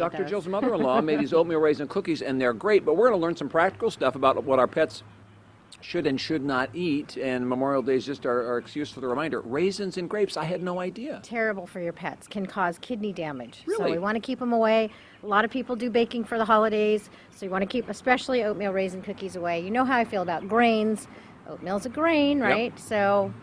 Dr. Jill's mother-in-law made these oatmeal raisin cookies, and they're great, but we're going to learn some practical stuff about what our pets should and should not eat, and Memorial Day is just our excuse for the reminder. Raisins and grapes, I had no idea. Terrible for your pets, can cause kidney damage. Really? So we want to keep them away. A lot of people do baking for the holidays, so you want to keep especially oatmeal raisin cookies away. You know how I feel about grains. Oatmeal's a grain, right? Yep. So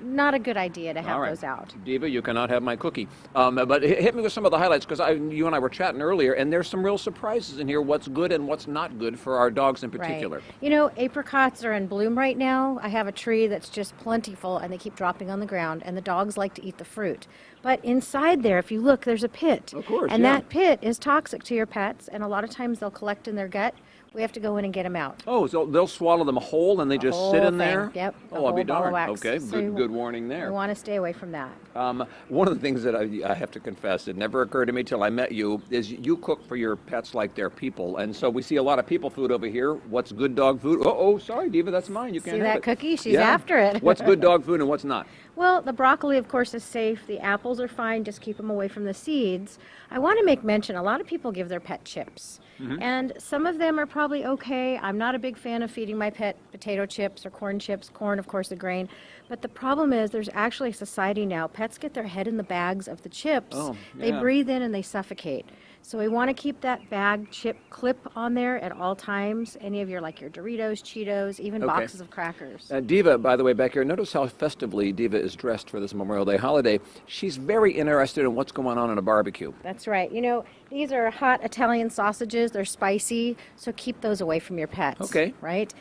not a good idea to have those out. Diva, you cannot have my cookie. But hit me with some of the highlights, because you and I were chatting earlier, and there's some real surprises in here, what's good and what's not good for our dogs in particular. Right. You know, apricots are in bloom right now. I have a tree that's just plentiful, and they keep dropping on the ground, and the dogs like to eat the fruit. But inside there, if you look, there's a pit. Of course, and that pit is toxic to your pets, and a lot of times they'll collect in their gut. We have to go in and get them out. Oh, so they'll swallow them whole and they just sit in there? Yep. Oh, I'll be darned. Okay, so good warning there. We want to stay away from that. One of the things that I have to confess, it never occurred to me till I met you, is you cook for your pets like they're people. And so we see a lot of people food over here. What's good dog food? Oh, sorry, Diva, that's mine. You can't have it. See that cookie? She's yeah. after it. What's good dog food and what's not? Well, the broccoli, of course, is safe. The apples are fine. Just keep them away from the seeds. I want to make mention, a lot of people give their pet chips. Mm-hmm. And some of them are probably okay. I'm not a big fan of feeding my pet potato chips or corn chips. Corn, of course, a grain. But the problem is there's actually a society now. Pets get their head in the bags of the chips. Oh, yeah. They breathe in and they suffocate. So we want to keep that bag chip clip on there at all times. Any of your Doritos, Cheetos, even boxes of crackers. Diva, by the way, back here, notice how festively Diva is dressed for this Memorial Day holiday. She's very interested in what's going on in a barbecue. That's right. You know, these are hot Italian sausages. They're spicy, so keep those away from your pets. Okay. Right?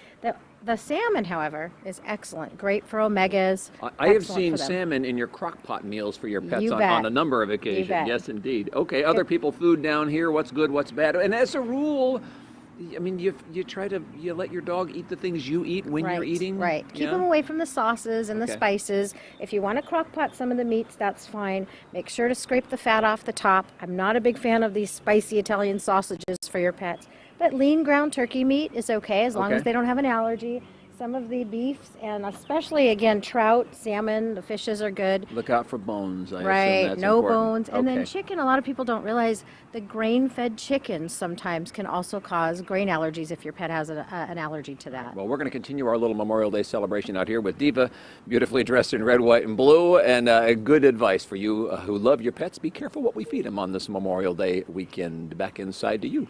The salmon, however, is excellent. Great for omegas. I have seen salmon in your crock pot meals for your pets on a number of occasions. Yes, indeed. Okay, other people food down here, what's good, what's bad. And as a rule, I mean, you let your dog eat the things you eat when you're eating. Right. Keep them away from the sauces and the spices. If you want to crock pot some of the meats, that's fine. Make sure to scrape the fat off the top. I'm not a big fan of these spicy Italian sausages for your pets. But lean ground turkey meat is okay as long as they don't have an allergy. Some of the beefs, and especially, again, trout, salmon, the fishes are good. Look out for bones. I assume that's no important. bones. And then chicken, a lot of people don't realize the grain-fed chickens sometimes can also cause grain allergies if your pet has an allergy to that. Well, we're going to continue our little Memorial Day celebration out here with Diva, beautifully dressed in red, white, and blue, and good advice for you who love your pets. Be careful what we feed them on this Memorial Day weekend. Back inside to you.